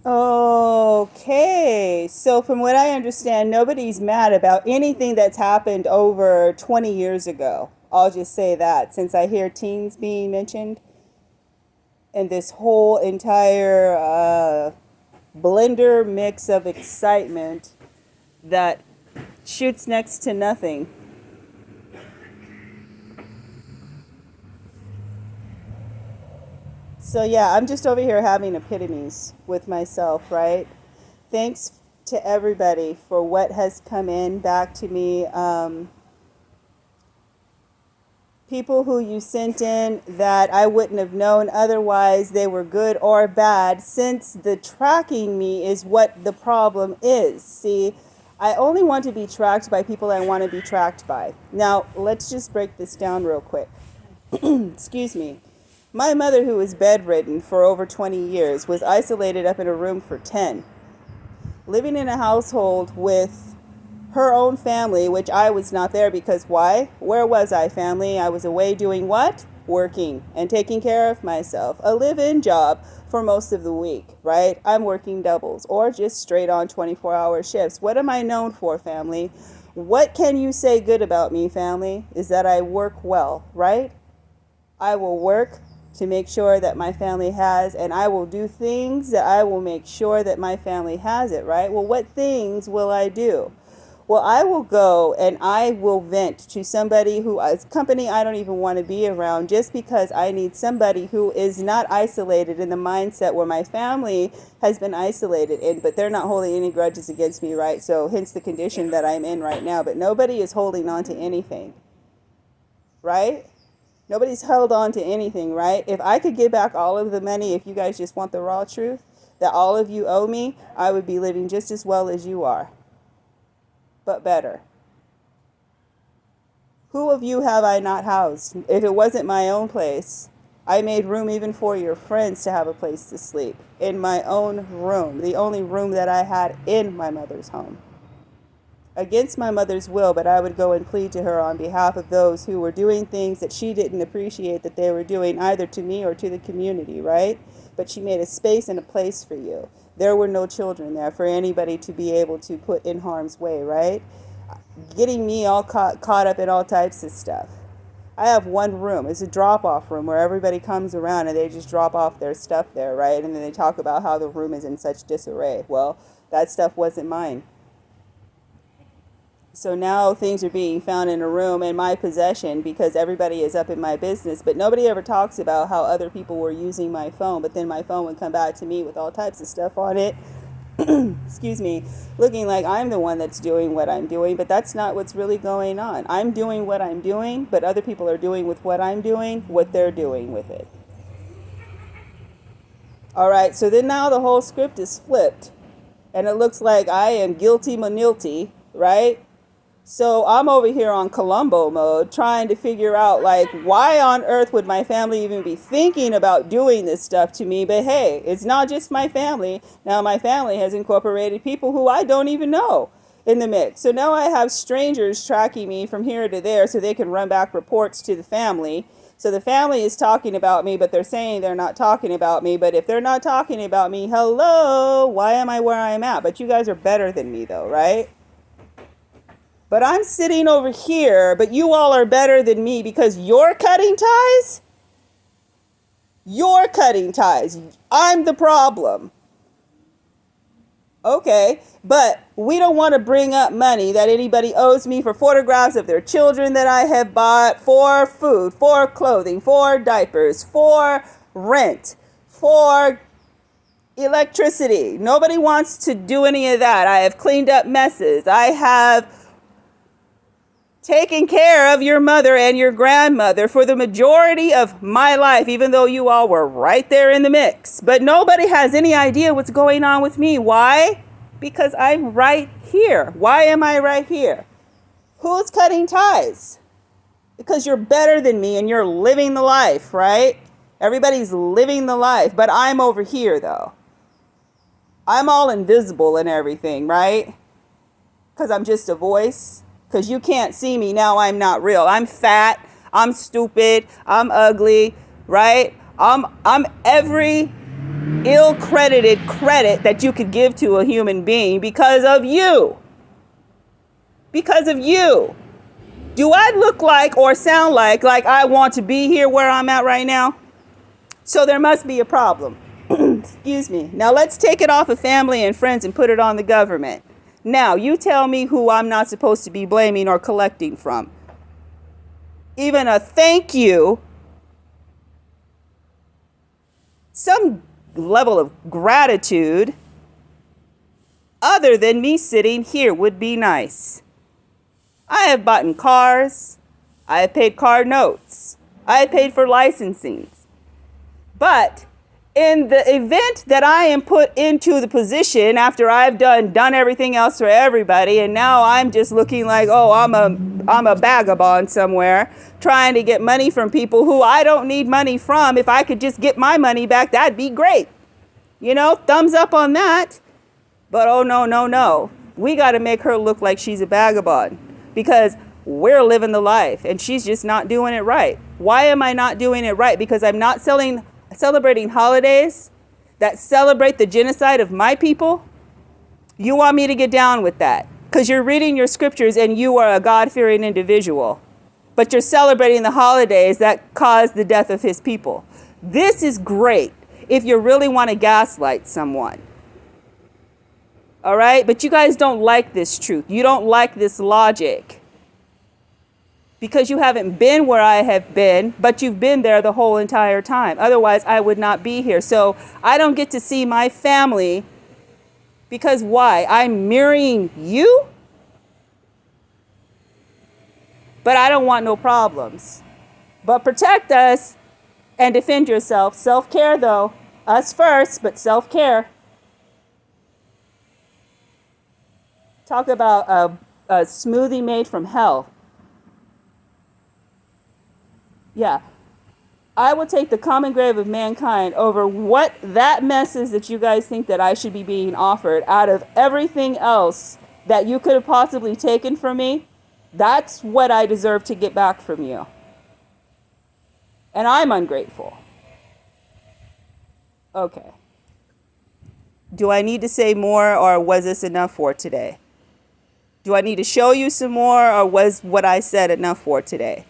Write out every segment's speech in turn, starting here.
Okay, so from what I understand, nobody's mad about anything that's happened over 20 years ago. I'll just say that since I hear teens being mentioned and this whole entire blender mix of excitement that shoots next to nothing. So, yeah, I'm just over here having epitomes with myself, right? Thanks to everybody for what has come in back to me. People who you sent in that I wouldn't have known otherwise they were good or bad, since the tracking me is what the problem is. See, I only want to be tracked by people I want to be tracked by. Now, let's just break this down real quick. Excuse me. My mother, who was bedridden for over 20 years, was isolated up in a room for 10, living in a household with her own family, which I was not there because why? Where was I, family? I was away doing what? Working and taking care of myself. A live in job for most of the week, right? I'm working doubles or just straight on 24-hour shifts. What am I known for, family? What can you say good about me, family? Is that I work well, right? I will work to make sure that my family has, and I will do things that I will make sure that my family has it, right? Well, what things will I do? Well, I will go and I will vent to somebody who is company I don't even want to be around, just because I need somebody who is not isolated in the mindset where my family has been isolated in, but they're not holding any grudges against me, right? So hence the condition that I'm in right now, but nobody is holding on to anything, right? Nobody's held on to anything, right? If I could get back all of the money, if you guys just want the raw truth, that all of you owe me, I would be living just as well as you are, but better. Who of you have I not housed? If it wasn't my own place, I made room even for your friends to have a place to sleep in my own room, the only room that I had in my mother's home. Against my mother's will, but I would go and plead to her on behalf of those who were doing things that she didn't appreciate that they were doing, either to me or to the community, right? But she made a space and a place for you. There were no children there for anybody to be able to put in harm's way, right? Getting me all caught up in all types of stuff. I have one room. It's a drop off room where everybody comes around and they just drop off their stuff there, right? And then they talk about how the room is in such disarray. Well, that stuff wasn't mine. So now things are being found in a room in my possession because everybody is up in my business, but nobody ever talks about how other people were using my phone, but then my phone would come back to me with all types of stuff on it. Excuse me, looking like I'm the one that's doing what I'm doing, but that's not what's really going on. I'm doing what I'm doing, but other people are doing with what I'm doing what they're doing with it. All right, so then now the whole script is flipped, and it looks like I am guilty manilty, right? So I'm over here on Columbo mode trying to figure out, like, why on earth would my family even be thinking about doing this stuff to me? But hey, it's not just my family. Now my family has incorporated people who I don't even know in the mix. So now I have strangers tracking me from here to there so they can run back reports to the family. So the family is talking about me, but they're saying they're not talking about me. But if they're not talking about me, hello, why am I where I'm at? But you guys are better than me though, right? But I'm sitting over here, but you all are better than me because you're cutting ties? You're cutting ties. I'm the problem. Okay, but we don't want to bring up money that anybody owes me for photographs of their children that I have bought, for food, for clothing, for diapers, for rent, for electricity. Nobody wants to do any of that. I have cleaned up messes. I have taking care of your mother and your grandmother for the majority of my life, even though you all were right there in the mix. But nobody has any idea what's going on with me. Why? Because I'm right here. Why am I right here? Who's cutting ties? Because you're better than me and you're living the life, right? Everybody's living the life, but I'm over here though. I'm all invisible and everything, right? Because I'm just a voice. Because you can't see me now. I'm not real. I'm fat. I'm stupid. I'm ugly, right? I'm every ill-credited credit that you could give to a human being because of you. Because of you. Do I look like or sound like I want to be here where I'm at right now? So there must be a problem. Excuse me. Now let's take it off of family and friends and put it on the government. Now you tell me who I'm not supposed to be blaming or collecting from. Even a thank you, some level of gratitude other than me sitting here would be nice. I have bought cars. I have paid car notes. I have paid for licensing. But in the event that I am put into the position after I've done everything else for everybody, and now I'm just looking like, oh, I'm a vagabond somewhere trying to get money from people who I don't need money from. If I could just get my money back, that'd be great. You know, thumbs up on that. But oh, no. We got to make her look like she's a vagabond because we're living the life and she's just not doing it right. Why am I not doing it right? Because I'm not celebrating holidays that celebrate the genocide of my people. You want me to get down with that because you're reading your scriptures and you are a God-fearing individual, but you're celebrating the holidays that caused the death of his people. This is great if you really want to gaslight someone. All right? But you guys don't like this truth. You don't like this logic because you haven't been where I have been, but you've been there the whole entire time. Otherwise, I would not be here. So I don't get to see my family because why? I'm mirroring you? But I don't want no problems. But protect us and defend yourself. Self-care, though. Us first, but self-care. Talk about a smoothie made from hell. Yeah. I will take the common grave of mankind over what that mess is that you guys think that I should be being offered out of everything else that you could have possibly taken from me. That's what I deserve to get back from you. And I'm ungrateful. Okay. Do I need to say more or was this enough for today? Do I need to show you some more or was what I said enough for today?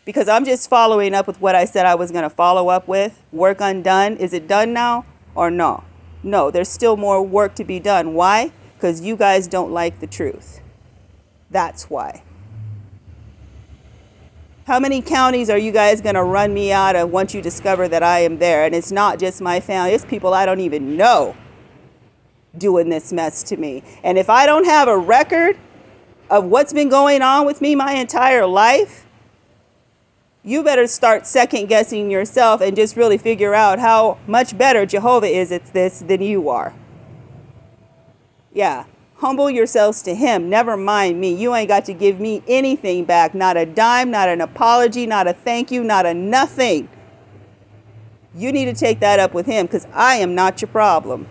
Because I'm just following up with what I said I was going to follow up with. Work undone. Is it done now or no? No, there's still more work to be done. Why? Because you guys don't like the truth. That's why. How many counties are you guys going to run me out of once you discover that I am there? And it's not just my family. It's people I don't even know doing this mess to me. And if I don't have a record of what's been going on with me my entire life, you better start second guessing yourself and just really figure out how much better Jehovah is at this than you are. Yeah. Humble yourselves to him. Never mind me. You ain't got to give me anything back. Not a dime, not an apology, not a thank you, not a nothing. You need to take that up with him because I am not your problem.